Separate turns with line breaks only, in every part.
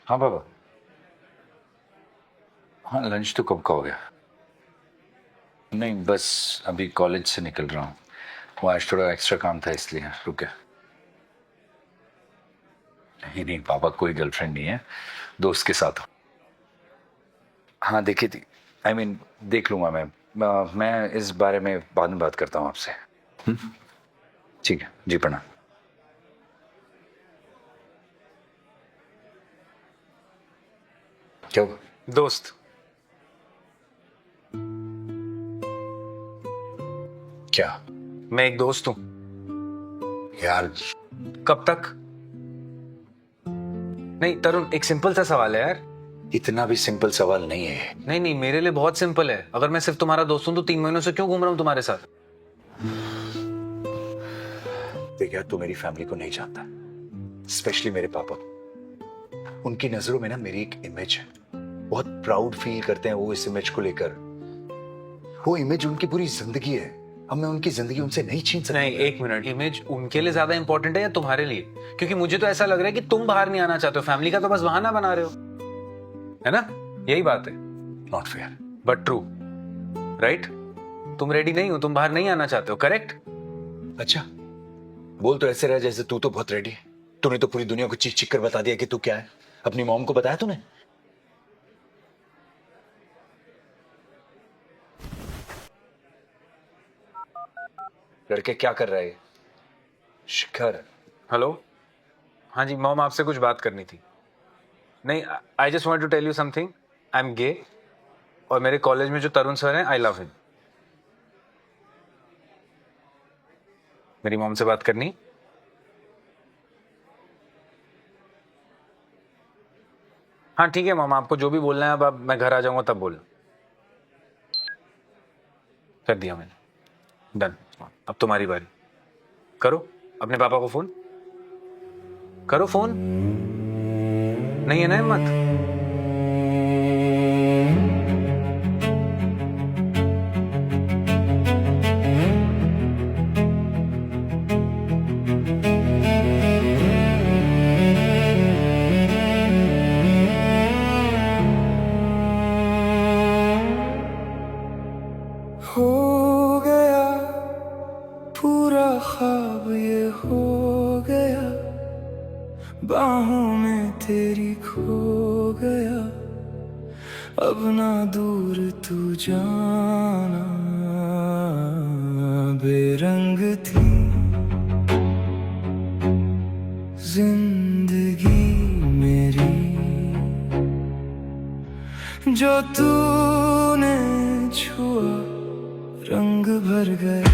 हाँ पापा। हाँ लंच तो कब का हो गया। नहीं बस अभी कॉलेज से निकल रहा हूँ। वो आज थोड़ा एक्स्ट्रा काम था इसलिए रुक गया। नहीं नहीं पापा कोई गर्लफ्रेंड नहीं है, दोस्त के साथ हूँ। हाँ देखी थी। देख लूंगा मैं इस बारे में बाद में बात करता हूँ आपसे। ठीक है जी प्रणाम। क्या हुआ?
दोस्त।
क्या?
मैं एक दोस्त हूं।
यार
कब तक? नहीं तरुण, एक सिंपल सा सवाल है यार।
इतना भी सिंपल सवाल नहीं है।
नहीं नहीं, मेरे लिए बहुत सिंपल है। अगर मैं सिर्फ तुम्हारा दोस्त हूं तो 3 महीनों से क्यों घूम रहा हूं तुम्हारे साथ?
देख यार तू मेरी फैमिली को नहीं जानता, स्पेशली मेरे पापा। उनकी नजरों में ना मेरी एक इमेज है, बहुत प्राउड फील करते हैं वो इस इमेज को लेकर। वो इमेज उनकी पूरी जिंदगी है। अब मैं उनकी जिंदगी उनसे नहीं छीन सकता।
नहीं, एक मिनट। इमेज उनके लिए ज्यादा इंपॉर्टेंट है या तुम्हारे लिए? क्योंकि मुझे तो ऐसा लग रहा है कि तुम बाहर नहीं आना चाहते हो, फैमिली का तो बस बहाना बना रहे हो, है ना? यही बात है।
Not fair.
But true, right? तुम रेडी नहीं हो, तुम बाहर नहीं आना चाहते हो, करेक्ट?
अच्छा बोल तो ऐसे रहा जैसे तू तो बहुत रेडी है। तूने तो पूरी दुनिया को चीख चीख कर बता दिया कि तू क्या है। अपनी मॉम को बताया तूने? लड़के क्या कर रहा है शिखर?
हेलो। हाँ जी मॉम, आपसे कुछ बात करनी थी। नहीं, I just want to tell you something. I am gay, और मेरे कॉलेज में जो तरुण सर हैं, आई लव हिम। मेरी मॉम से बात करनी। हाँ ठीक है मॉम, आपको जो भी बोलना है अब मैं घर आ जाऊंगा तब बोलना। कर दिया मैंने, डन। अब तुम्हारी बारी। करो अपने पापा को फोन। करो फोन। नहीं है ना हिम्मत?
हो गया पूरा ख्वाब ये हो गया, बाहों में तेरी खो गया। अब ना दूर तू जाना, बेरंग थी जिंदगी मेरी, जो तूने छुआ रंग भर गया।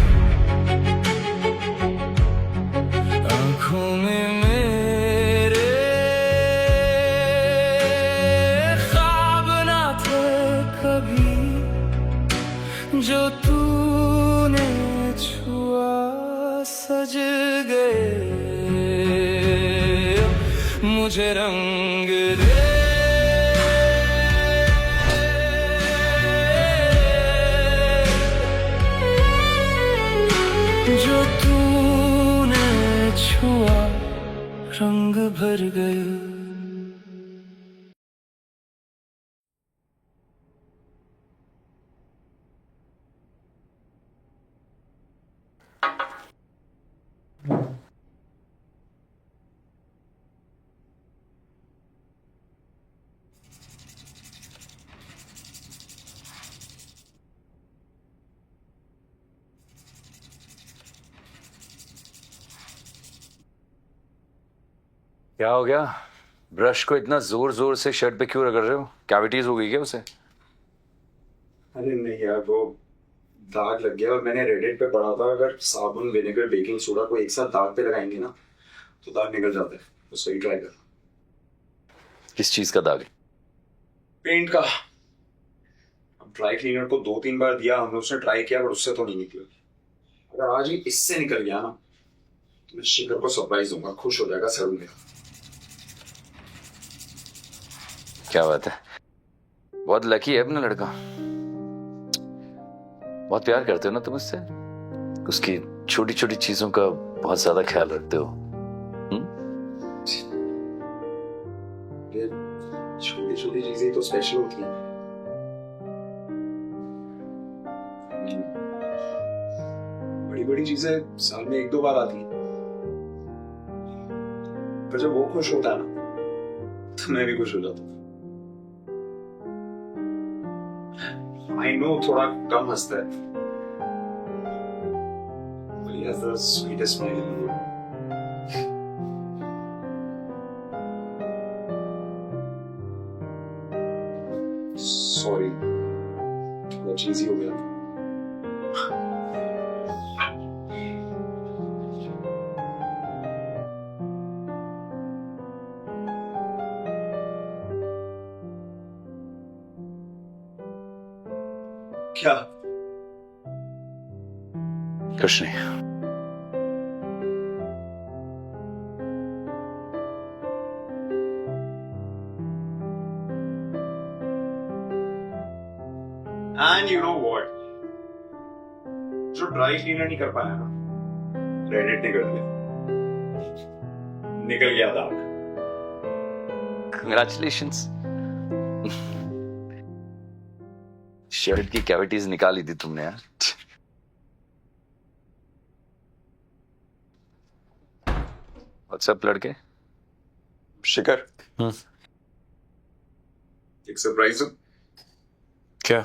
आंखों में मेरे ख्वाब ना थे कभी, जो तूने छुआ सज गए। मुझे रंग दे, जो तूने छुआ रंग भर गए।
क्या हो गया? ब्रश को इतना जोर जोर से शर्ट पे क्यों रगड़ रहे हो? कैविटीज हो गई क्या उसे?
अरे नहीं यार, वो दाग लग गया। और मैंने रेडिट पे पढ़ा था, अगर साबुन, विनेगर, बेकिंग सोडा को एक साथ दाग पे लगाएंगे ना तो दाग निकल जाता है। तो सही ट्राई कर।
किस चीज का दाग है?
पेंट का। अब ड्राई क्लीनर को 2-3 बार दिया हमने, उसने ट्राई किया, पर उससे तो नहीं निकला। अगर आज ही इससे निकल गया ना तो मैं शिखर को सरप्राइज दूंगा, खुश हो जाएगा सर मेरा।
क्या बात है, बहुत लकी है अपना लड़का। बहुत प्यार करते हो ना तुम उससे, उसकी छोटी छोटी चीजों का बहुत ज्यादा ख्याल रखते हो।
छोटी छोटी चीजें तो स्पेशल होती हैं। बड़ी बड़ी चीजें साल में एक दो बार आती हैं, पर जब वो खुश होता है ना तो मैं भी खुश हो जाता हूँ। आई नो थोड़ा कम हंसता है, but he has the sweetest smile in the world. Sorry, थोड़ा चीजी हो गया। क्या?
कुछ नहीं।
And you know what? जो ड्राई क्लीनर नहीं कर पाया ना, रेडिट ने कर दिया। निकल गया दाग।
कंग्रेचुलेशंस। शर्ट की कैविटीज निकाली थी तुमने यार। व्हाट्सएप लड़के।
शिखर, एक सरप्राइज हो।
क्या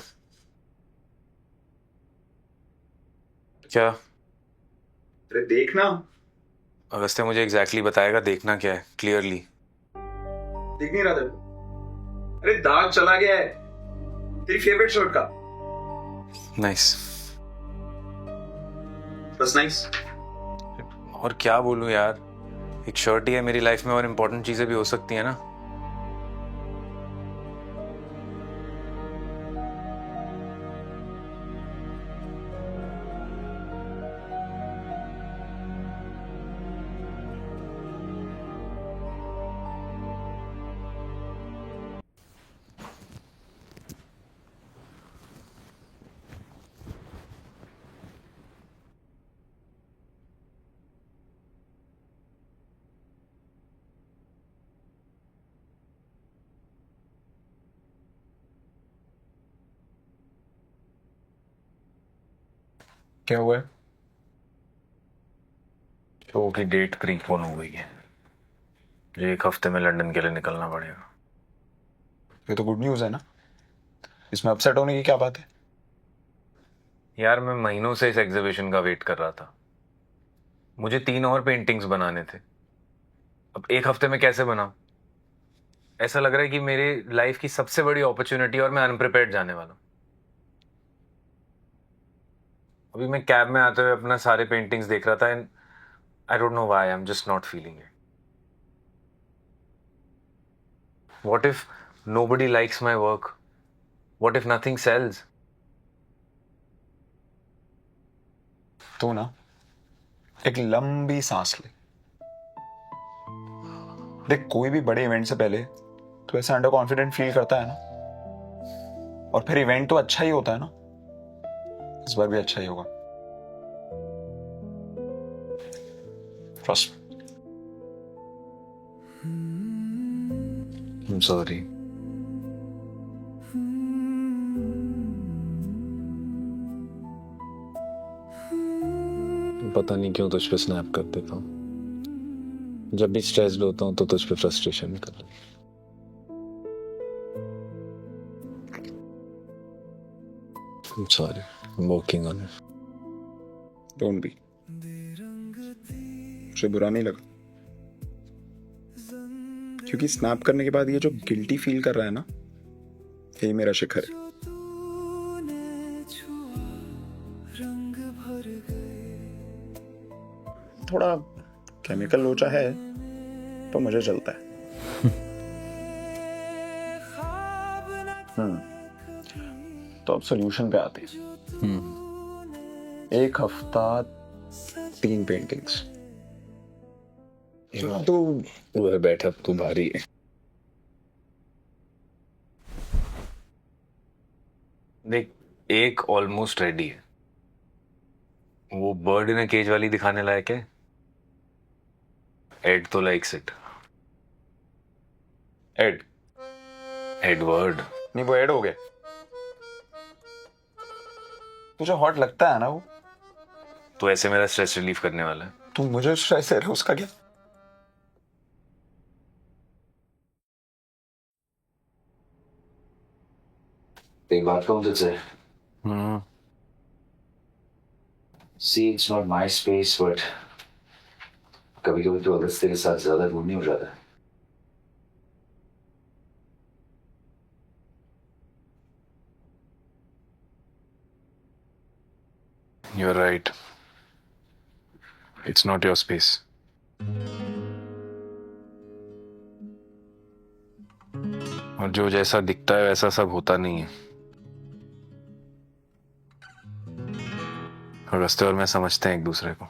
क्या?
अरे देखना।
अगस्त्य मुझे एग्जैक्टली बताएगा देखना क्या है, क्लियरली।
दिख नहीं रहा तेरे को? अरे दाग चला गया है तेरी फेवरेट शर्ट का।
नाइस।
बस नाइस।
और क्या बोलूं यार, एक शर्ट ही है मेरी लाइफ में, और इम्पोर्टेंट चीजें भी हो सकती है ना।
क्या हुआ है?
शो की डेट प्रीपोन हो गई है, मुझे एक हफ्ते में लंदन के लिए निकलना पड़ेगा।
ये तो गुड न्यूज़ है ना, इसमें अपसेट होने की क्या बात है?
यार मैं महीनों से इस एग्जीबिशन का वेट कर रहा था। मुझे 3 और पेंटिंग्स बनाने थे, अब एक हफ्ते में कैसे बनाऊं? ऐसा लग रहा है कि मेरे लाइफ की सबसे बड़ी अपॉर्चुनिटी और मैं अनप्रिपेयर्ड जाने वाला हूं। अभी मैं कैब में आते हुए अपना सारे पेंटिंग्स देख रहा था, and I don't know why I am just not feeling it. What if nobody likes my work? What if nothing sells?
तो ना एक लंबी सांस ले। देख, कोई भी बड़े इवेंट से पहले तो ऐसा अंडर कॉन्फिडेंट फील करता है ना, और फिर इवेंट तो अच्छा ही होता है ना। इस बार भी अच्छा ही होगा, ट्रस्ट।
I am sorry. पता नहीं क्यों तुझ पे स्नैप कर देता हूँ, जब भी स्ट्रेस्ड होता हूँ तो तुझ पे फ्रस्ट्रेशन निकल रही। I'm sorry. I'm working on it.
Don't be. मुझे बुरा नहीं लगा, क्योंकि स्नैप करने के बाद ये जो गिल्टी फील कर रहा है ना, यही मेरा शिखर है। थोड़ा केमिकल लोचा है तो मुझे चलता है। तो अब सोल्यूशन पे आते हैं। एक हफ्ता 3 पेंटिंग्स।
तू उधर बैठा, तू भारी है। देख, एक ऑलमोस्ट रेडी है, वो बर्ड इन केज वाली दिखाने लायक है। एड तो लाइक्स इट। Add Edward.
नहीं वो ऐड हो गए। तुझे हॉट लगता है ना वो?
तो ऐसे मेरा स्ट्रेस रिलीफ करने वाला है।
तू मुझे स्ट्रेस दे रहा है, उसका क्या?
एक बात कहूँ तुझसे,
hmm.
See it's not my space, but कभी कभी तो अगस्त्य के साथ ज्यादा घूमने हो जाता है।
You are right, it's not your space. और जो जैसा दिखता है वैसा सब होता नहीं है। और रास्ते और मैं समझते हैं एक दूसरे को,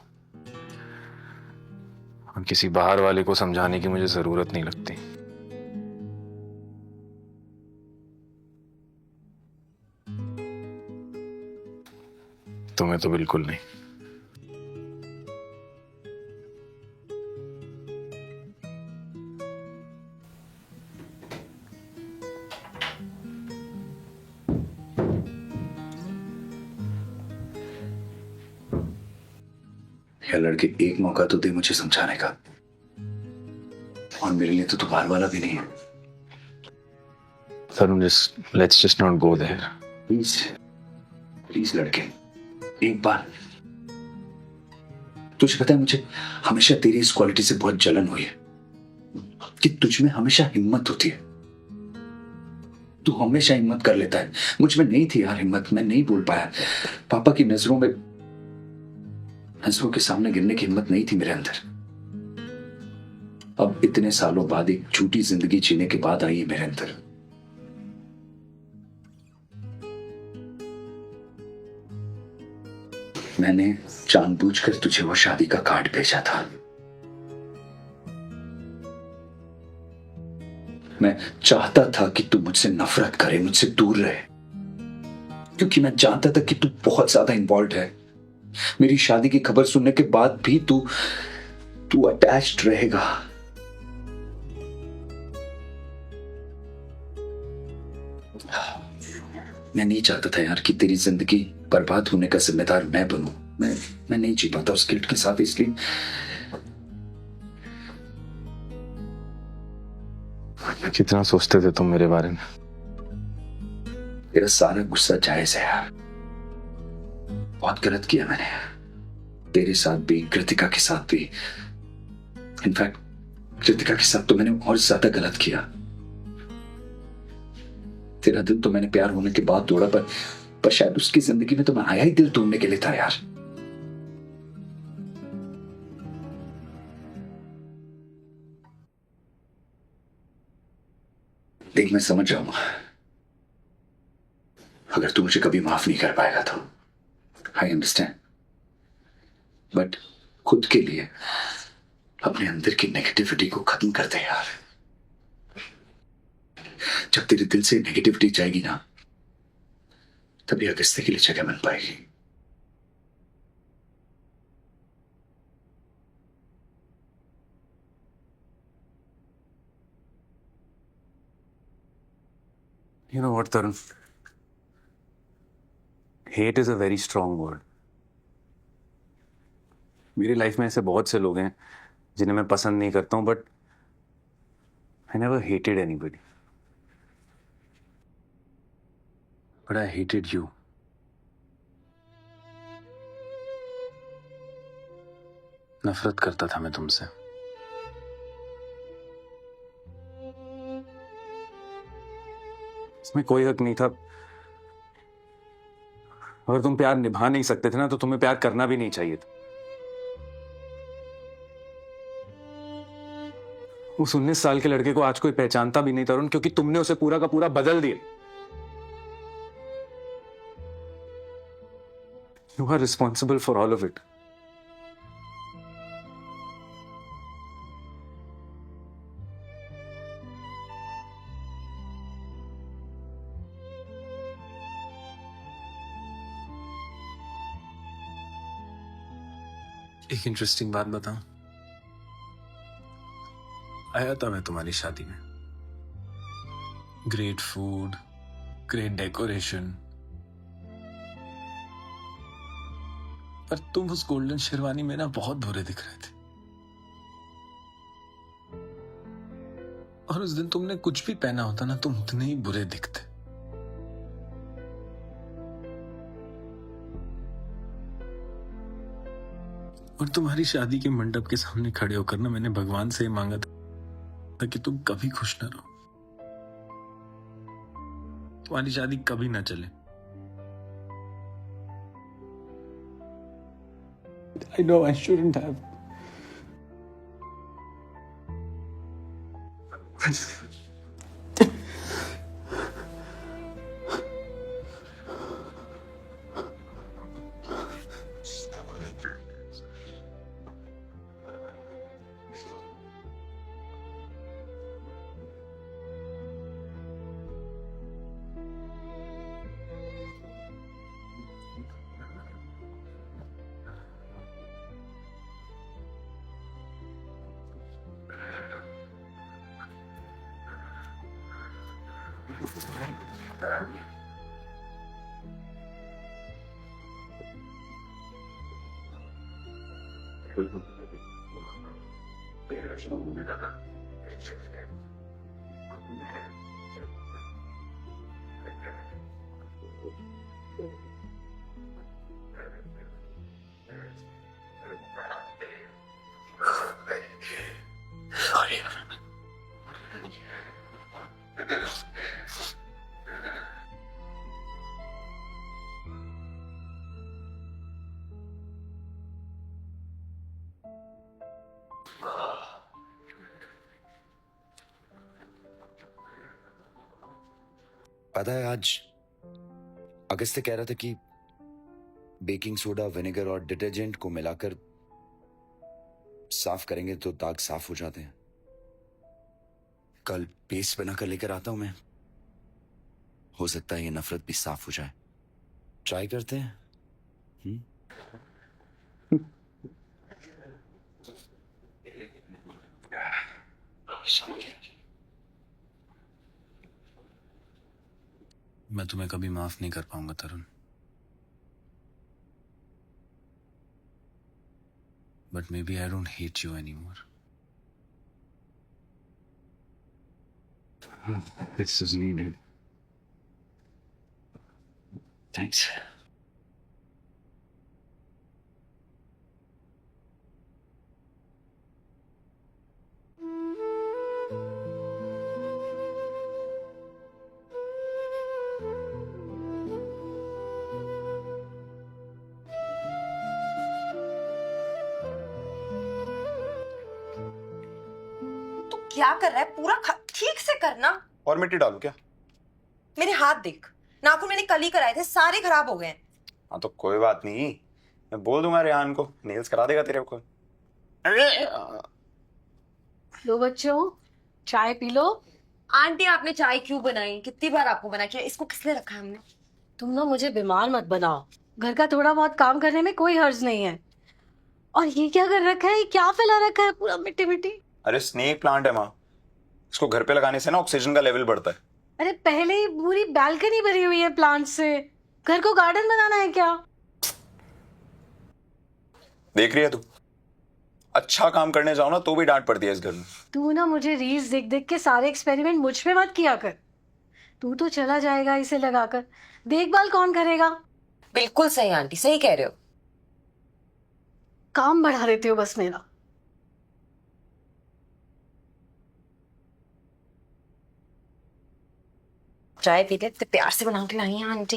और किसी बाहर वाले को समझाने की मुझे जरूरत नहीं लगती। तुम्हें तो बिल्कुल नहीं।
यार लड़के, एक मौका तो दे मुझे समझाने का। और मेरे लिए तो तू बाहर वाला भी नहीं है।
Tarun, let's just not go there.
Please please लड़के, एक बार। तुझे पता है, मुझे हमेशा तेरी इस क्वालिटी से बहुत जलन हुई है कि तुझ में हमेशा हिम्मत होती है। तू हमेशा हिम्मत कर लेता है। मुझ में नहीं थी यार हिम्मत, मैं नहीं बोल पाया। पापा की नजरों के सामने गिरने की हिम्मत नहीं थी मेरे अंदर। अब इतने सालों बाद एक झूठी जिंदगी जीने के बाद आई है मेरे अंदर। मैंने जानबूझकर तुझे वो शादी का कार्ड भेजा था। मैं चाहता था कि तू मुझसे नफरत करे, मुझसे दूर रहे, क्योंकि मैं जानता था कि तू बहुत ज्यादा इन्वॉल्व है। मेरी शादी की खबर सुनने के बाद भी तू अटैच्ड रहेगा। मैं नहीं चाहता था यार कि तेरी जिंदगी बर्बाद होने का जिम्मेदार मैं बनूं। मैं नहीं जी पाता उस गिल्ट के साथ, इसलिए
कितना सोचते थे तुम मेरे बारे में।
तेरा सारा गुस्सा जायज है यार। बहुत गलत किया मैंने, तेरे साथ भी, कृतिका के साथ भी। इनफैक्ट कृतिका के साथ तो मैंने और ज्यादा गलत किया। तेरा दिल तो मैंने प्यार होने के बाद तोड़ा, पर शायद उसकी जिंदगी में तो मैं आया ही दिल तोड़ने के लिए था यार। देख, मैं समझ जाऊंगा अगर तू मुझे कभी माफ नहीं कर पाएगा तो। आई अंडरस्टैंड, बट खुद के लिए अपने अंदर की नेगेटिविटी को खत्म कर दे यार। जब तेरे दिल से नेगेटिविटी जाएगी ना, तभी अगस्त्य के लिए जगह बन पाएगी।
You know what, Tarun? Hate is a very strong word. मेरी लाइफ में ऐसे बहुत से लोग हैं जिन्हें मैं पसंद नहीं करता हूं, but I never hated anybody. But I hated you. नफरत करता था मैं तुमसे। इसमें कोई हक नहीं था। अगर तुम प्यार निभा नहीं सकते थे ना, तो तुम्हें प्यार करना भी नहीं चाहिए था। उस 19 साल के लड़के को आज कोई पहचानता भी नहीं था, तरुण, क्योंकि तुमने उसे पूरा का पूरा बदल दिया। You are responsible for all of it. एक इंटरेस्टिंग बात बताऊं, आया था मैं तुम्हारी शादी में।
ग्रेट फूड, ग्रेट डेकोरेशन, पर तुम उस गोल्डन शेरवानी में ना बहुत बुरे दिख रहे थे। और उस दिन तुमने कुछ भी पहना होता ना, तुम उतने ही बुरे दिखते। और तुम्हारी शादी के मंडप के सामने खड़े होकर ना मैंने भगवान से मांगा था कि तुम कभी खुश ना रहो, तुम्हारी शादी कभी ना चले। I know I shouldn't have. Sorry.
पता है आज अगस्त्य कह रहा था कि बेकिंग सोडा, विनेगर और डिटर्जेंट को मिलाकर साफ करेंगे तो दाग साफ हो जाते हैं। कल पेस्ट बनाकर लेकर आता हूं मैं, हो सकता है ये नफरत भी साफ हो जाए। ट्राई करते हैं।
मैं तुम्हें कभी माफ नहीं कर पाऊंगा Tarun, but maybe I don't hate you any more. This is needed. Thanks.
क्या कर रहा है? पूरा ठीक से करना।
और मिट्टी डालू क्या?
मेरे हाथ देख, नाखून मैंने कल ही कराए थे, सारे खराब हो गए हैं।
हाँ तो कोई बात नहीं, मैं बोल दूंगा रेहान को, नेल्स करा देगा तेरे को।
लो बच्चों, चाय पी लो।
आंटी आपने चाय क्यों बनाई? कितनी बार आपको बना के? इसको किस लिए रखा है हमने?
तुम ना मुझे बीमार मत बनाओ, घर का थोड़ा बहुत काम करने में कोई हर्ज नहीं है। और ये क्या कर रखा है? ये क्या फैला रखा है पूरा मिट्टी मिट्टी?
अरे स्नेक प्लांट है माँ, इसको घर पे लगाने से ना ऑक्सीजन का लेवल बढ़ता है।
अरे पहले ही पूरी बालकनी भरी हुई है प्लांट से, घर को गार्डन बनाना है क्या?
देख रही है तू, अच्छा काम करने जाओ ना तो भी डांट पड़ती है इस घर में।
तू ना मुझे रील्स देख देख के सारे एक्सपेरिमेंट मुझ पे मत किया कर। तू तो चला जाएगा इसे लगाकर, देखभाल कौन करेगा?
बिल्कुल सही आंटी, सही कह रहे हो।
काम बढ़ा देते हो बस मेरा।
चाय पी ले, तो प्यार से बना के लाई है आंटी।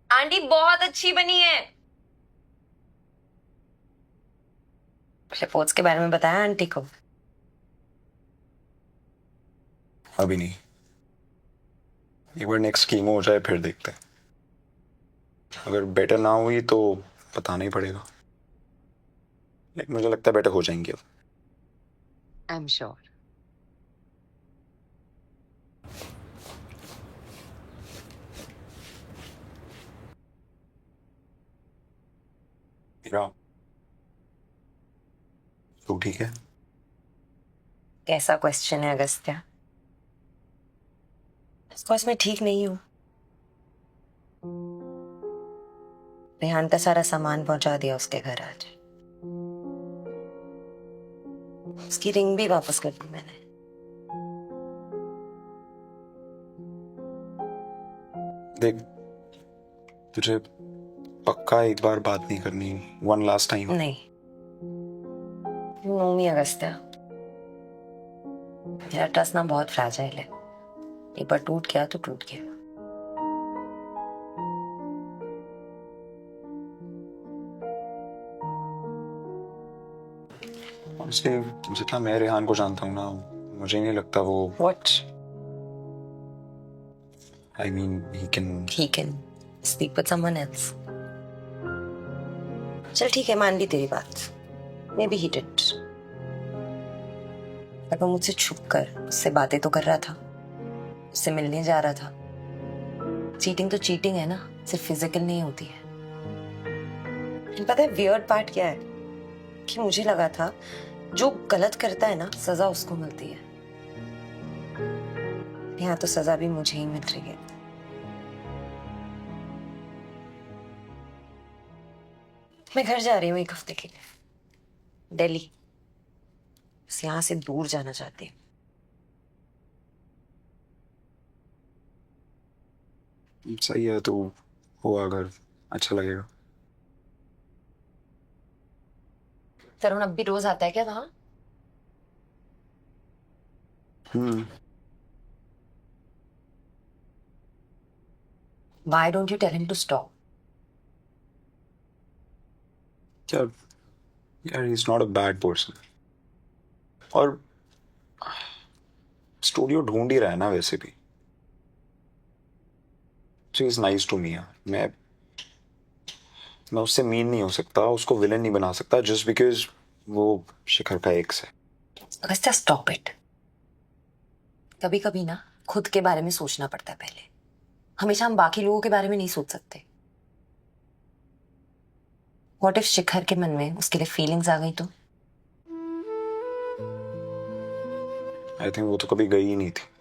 आंटी बहुत अच्छी बनी है। रिपोर्ट्स के बारे में बताया आंटी को?
अभी नहीं, एक बार नेक्स्ट कीमो हो जाए फिर देखते हैं। अगर बेटर ना हुई तो बताना ही पड़ेगा, लेकिन मुझे लगता है बेटर हो जाएंगे अब।
I am sure.
हीरा, तू ठीक है?
कैसा क्वेश्चन है अगस्त्या? ऑफकोर्स मैं ठीक नहीं हूँ। रेहान का सारा सामान पहुंचा दिया उसके घर आज। उसकी रिंग भी वापस कर दी मैंने।
देख, तुझे पक्का एक बार बात नहीं करनी, वन लास्ट टाइम?
नहीं, यू नो मी अगस्त्या, मेरा ट्रस्ट ना बहुत फ्रैजाइल है। एक बार टूट गया तो टूट गया।
इसलिए जितना मैं रेहान को जानता हूँ ना, मुझे नहीं लगता वो,
What?
I mean,
He can speak with someone else. चल ठीक है, मान ली तेरी बात। Maybe he did. पर वो मुझसे छुप कर उससे बातें तो कर रहा था, उससे मिलने जा रहा था। चीटिंग तो चीटिंग है ना, सिर्फ फिजिकल नहीं होती है। पता है वियर्ड पार्ट क्या है? कि मुझे लगा था जो गलत करता है ना, सजा उसको मिलती है। यहाँ तो सजा भी मुझे ही मिल रही है। मैं घर जा रही हूँ 1 हफ्ते के लिए, दिल्ली। बस यहाँ से दूर जाना चाहती हूँ।
सही है, तो हो अगर अच्छा लगेगा।
तरुण अब भी रोज आता है क्या वहां? Why don't you tell him to stop?
यार, he is not a bad person. और स्टूडियो ढूंढ ही रहा है ना वैसे भी। She is nice to me यार। मैं उससे मीन नहीं हो सकता, उसको विलन नहीं बना सकता just because वो शिखर का एक्स है।
Agastya stop it. कभी कभी ना खुद के बारे में सोचना पड़ता है पहले। हमेशा हम बाकी लोगों के बारे में नहीं सोच सकते। व्हाट इफ शिखर के मन में उसके लिए फीलिंग्स आ गई तो?
आई थिंक वो तो कभी गई ही नहीं थी।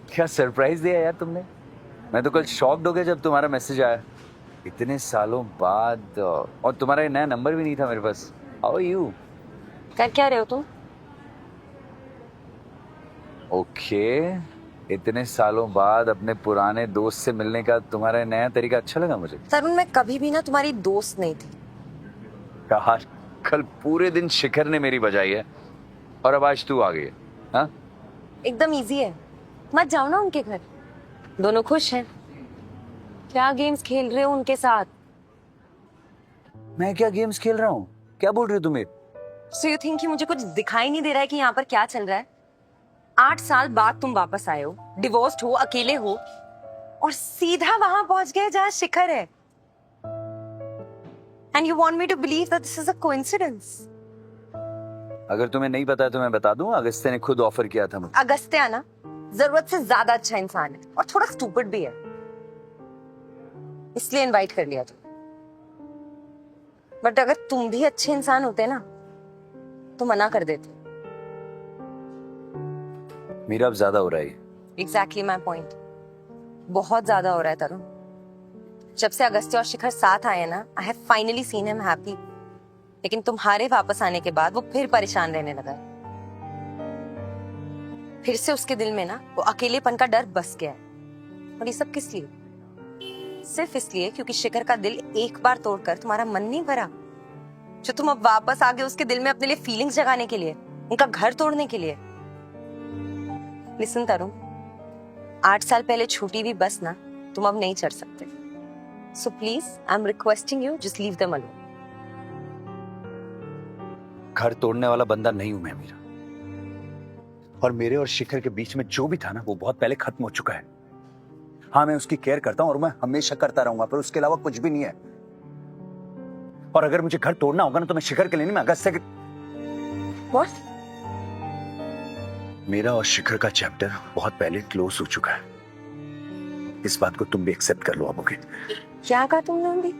क्या सरप्राइज दिया यार तुमने। मैं तो कल शॉक्ड हो गया जब तुम्हारा मैसेज आया, इतने सालों बाद। और तुम्हारा नया नंबर भी नहीं था मेरे पास। How are you?
कर क्या रहे हो तुम?
ओके, इतने सालों बाद अपने पुराने दोस्त से मिलने का तुम्हारा नया तरीका अच्छा लगा मुझे।
तरुण, मैं कभी भी ना तुम्हारी दोस्त नहीं थी।
कहा, कल पूरे दिन शिखर ने मेरी बजाई है और अब आज तू आ गई है। हाँ,
एकदम इजी है, मत जाओ ना उनके घर। दोनों खुश हैं। क्या गेम्स खेल रहे हो उनके साथ?
मैं क्या गेम्स खेल रहा हूँ? क्या बोल रहे हो तुम्हें?
So you think कि मुझे कुछ दिखाई नहीं दे रहा है कि यहाँ पर क्या चल रहा है? 8 साल बाद तुम वापस आए हो, डिवोर्स्ड हो, अकेले हो और सीधा वहां पहुंच गए जहाँ शिखर है। And you want me to believe that this is a coincidence?
अगर तुम्हें नहीं पता है तो मैं बता दूं, अगस्त्य ने खुद ऑफर किया था मुझे।
अगस्त्या ना जरूरत से ज्यादा अच्छा इंसान है और थोड़ा स्टूपिड भी है, इसलिए इनवाइट कर लिया तुम। बट अगर तुम भी अच्छे इंसान होते ना तो मना कर देते।
मेरा अब ज्यादा हो रहा है।
Exactly my point. बहुत ज्यादा हो रहा है तरुण। जब से अगस्त्य और शिखर साथ आए ना, I have finally seen him happy. लेकिन तुम्हारे वापस आने के बाद वो फिर परेशान रहने लगा है। फिर से उसके दिल में ना वो अकेलेपन का डर बस गया है। और ये सब किस लिए? सिर्फ इसलिए क्योंकि शिखर का दिल एक बार तोड़कर तुम्हारा मन नहीं भरा, जो तुम अब वापस आ गए उसके दिल में अपने लिए फीलिंग्स जगाने के लिए, उनका घर तोड़ने के लिए। लिसन तरुण, 8 साल पहले छूटी हुई बस ना तुम अब नहीं चढ़ सकते। So please I am requesting you, just leave them alone.
घर तोड़ने वाला बंदा नहीं हूं मैं मीरा, और मेरे और शिखर के बीच में जो भी था ना वो बहुत पहले खत्म हो चुका है। हाँ, मैं उसकी केयर करता हूं और मैं हमेशा करता रहूंगा, पर उसके अलावा कुछ भी नहीं है। और अगर मुझे घर तोड़ना होगा ना तो मैं शिखर के लिए नहीं, मैं अगस्त्य के।
What?
मेरा और शिखर का चैप्टर बहुत पहले क्लोज हो चुका है। इस बात को तुम भी एक्सेप्ट कर लो अब, ओके?
क्या कहा तुमने अभी?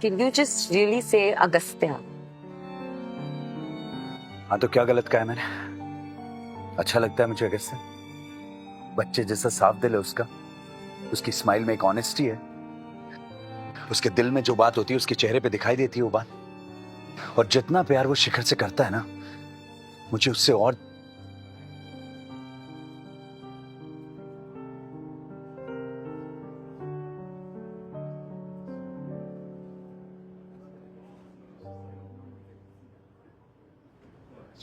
Did you just really say Agastya?
हाँ, तो क्या गलत कहा है मैंने? अच्छा लगता है मुझे अगस्त्य। बच्चे जैसा साफ दिल है उसका, उसकी स्माइल में एक ऑनेस्टी है, उसके दिल में जो बात होती है उसके चेहरे पे दिखाई देती है वो बात। और जितना प्यार वो शिखर से करता है ना, मुझे उससे और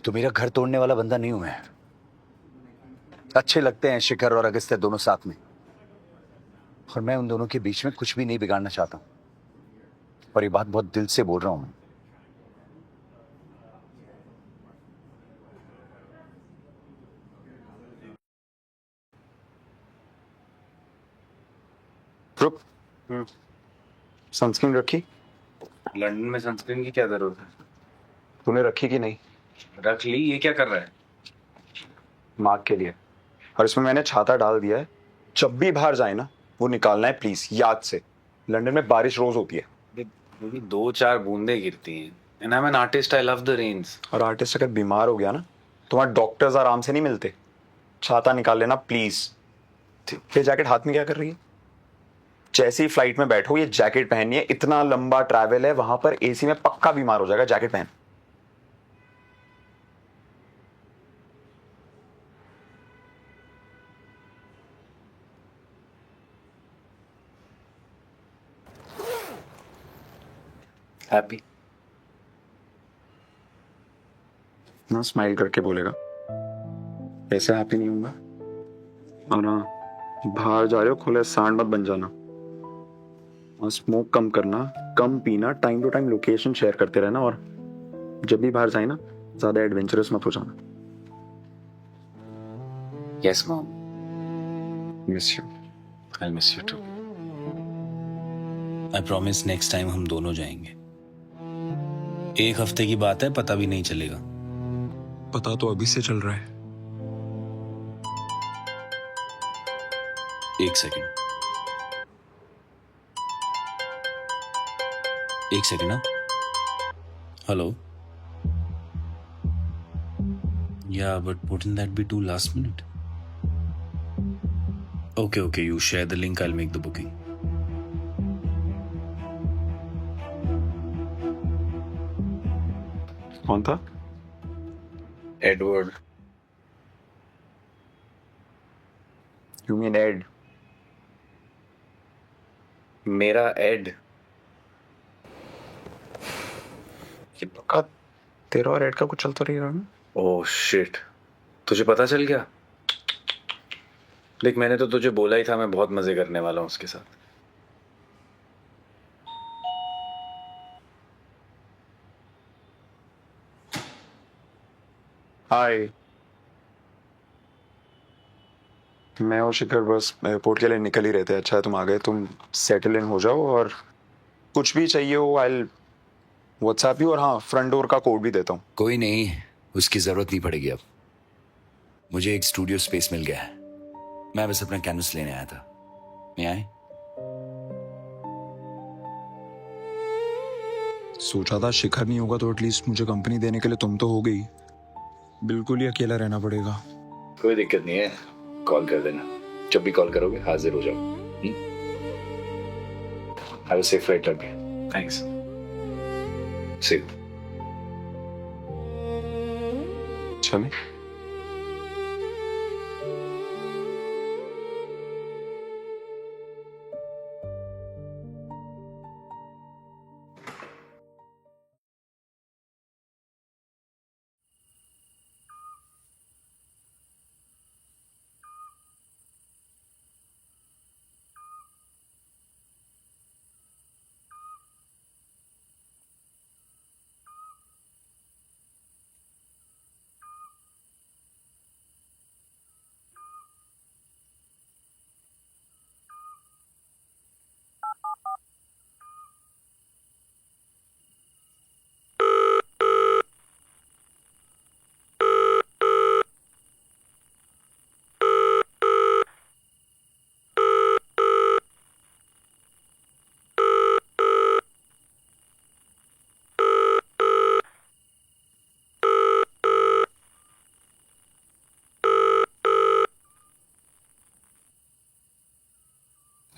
तो मेरा घर तोड़ने वाला बंदा नहीं हूं मैं। अच्छे लगते हैं शिखर और अगस्त्य दोनों साथ में, और मैं उन दोनों के बीच में कुछ भी नहीं बिगाड़ना चाहता हूं। और ये बात बहुत दिल से बोल रहा हूं मैं।
रुक, सनस्क्रीन रखी?
लंदन में सनस्क्रीन की क्या जरूरत है?
तूने रखी कि नहीं?
रख ली। ये क्या कर रहा है?
मार्क के लिए। और इसमें मैंने छाता डाल दिया है, जब भी बाहर जाए ना वो निकालना है प्लीज, याद से। लंदन में बारिश रोज होती है।
वो भी 2-4 बूंदे गिरती हैं। And I am an artist, I love the rains.
और आर्टिस्ट अगर बीमार हो गया ना, तुम्हारे डॉक्टर्स आराम से नहीं मिलते। छाता निकाल लेना प्लीज। ये जैकेट हाथ में क्या कर रही है? जैसे ही फ्लाइट में बैठो ये जैकेट पहननी है। इतना लंबा ट्रैवल है, वहां पर एसी में पक्का बीमार हो जाएगा। जैकेट पहन।
हैप्पी?
ना स्माइल करके बोलेगा, ऐसे हैप्पी नहीं होगा। और हाँ, बाहर जा रहे हो खुले सांड मत बन जाना, और स्मोक कम करना, कम पीना, time to time location share करते रहना, और जब भी बाहर जाए ना ज्यादा एडवेंचरस मत हो जाना।
Yes mom,
miss you.
I miss you too.
I promise next time हम दोनों जाएंगे। 1 हफ्ते की बात है, पता भी नहीं चलेगा।
पता तो अभी से चल रहा है।
1 सेकंड, 1 सेकंड। हाँ, हेलो। या but wouldn't that be too last minute? Okay, you share the link, I'll make the booking.
कौन था?
एडवर्ड।
You mean Ed?
मेरा एड।
ये पक्का तेरा और एड का कुछ चलता रही रहा ना?
ओह शिट, तुझे पता चल गया? देख, मैंने तो तुझे बोला ही था मैं बहुत मजे करने वाला हूँ उसके साथ।
हाय, मैं और शिखर बस एयरपोर्ट के लिए निकल ही रहे थे। अच्छा है तुम आ गए। तुम सेटल इन हो जाओ, और कुछ भी चाहिए हो आई व्हाट्सएप यू। और हाँ, फ्रंट डोर का कोड भी देता हूँ।
कोई नहीं, उसकी जरूरत नहीं पड़ेगी अब। मुझे एक स्टूडियो स्पेस मिल गया है। मैं बस अपना कैनवस लेने आया था। मैं आए?
सोचा था शिखर नहीं होगा तो एटलीस्ट मुझे कंपनी देने के लिए तुम तो हो गई। बिल्कुल ही अकेला रहना पड़ेगा।
कोई दिक्कत नहीं है, कॉल कर देना। जब भी कॉल करोगे हाजिर हो जाओ। हैव अ सेफ फ्लाइट लगे।
थैंक्स।
सी
चले।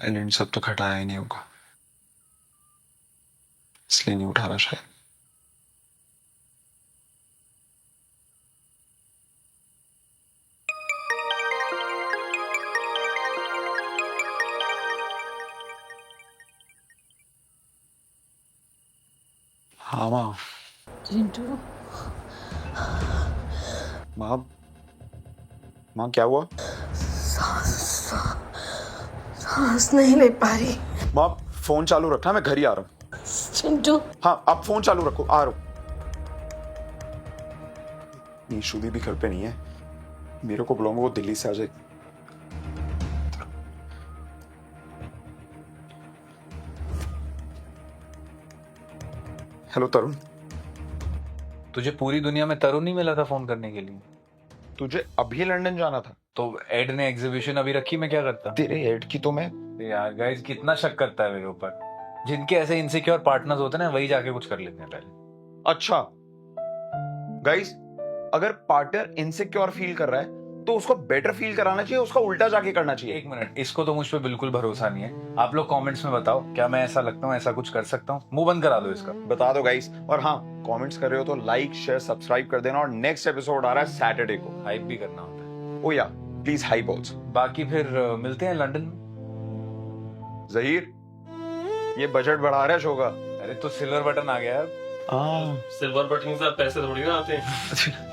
साइलेंट सब तो खटाया ही नहीं होगा, इसलिए नहीं उठा रहा शायद। हाँ माँ।
चिंटू,
माँ, माँ क्या हुआ?
सांस नहीं ले पा रही।
माँ फोन चालू रखना, मैं घर ही आ रहा हूँ।
चिंटू,
हाँ आप फोन चालू रखो, आ रहा हूँ। नीशुदी भी घर पे नहीं है, मेरे को बुलाऊंगा वो दिल्ली से आ जाए। हेलो तरुण,
तुझे पूरी दुनिया में तरुण नहीं मिला था फोन करने के लिए?
तुझे अभी लंदन जाना था?
तो एड ने एग्जीबिशन अभी रखी, मैं क्या करता?
तेरे एड की तो मैं
यार गाइस कितना शक करता है मेरे ऊपर। जिनके ऐसे इनसिक्योर पार्टनर्स होते हैं ना, वही जाके कुछ कर लेते हैं पहले।
अच्छा गाइस, अगर पार्टनर इनसिक्योर फील कर रहा है तो उसको बेटर फील कराना चाहिए, उसका उल्टा जाके करना चाहिए।
एक मिनट, इसको तो मुझ पे बिल्कुल भरोसा नहीं है। आप लोग कमेंट्स में बताओ, क्या मैं ऐसा लगता हूँ, ऐसा कुछ कर सकता हूँ? मुंह बंद करा दो इसका।
बता दो गाइस, और हाँ कमेंट्स कर रहे हो तो लाइक शेयर सब्सक्राइब कर देना, और नेक्स्ट एपिसोड आ रहा है सैटरडे को।
हाइप भी करना होता है।
ओ या प्लीज हाइप आल्सो।
बाकी फिर मिलते हैं लंदन में।
जहीर, ये बजट बढ़ा रहा है शो का।
अरे तो सिल्वर बटन आ गया अब।
सिल्वर बटन के साथ पैसे थोड़ी ना आते हैं।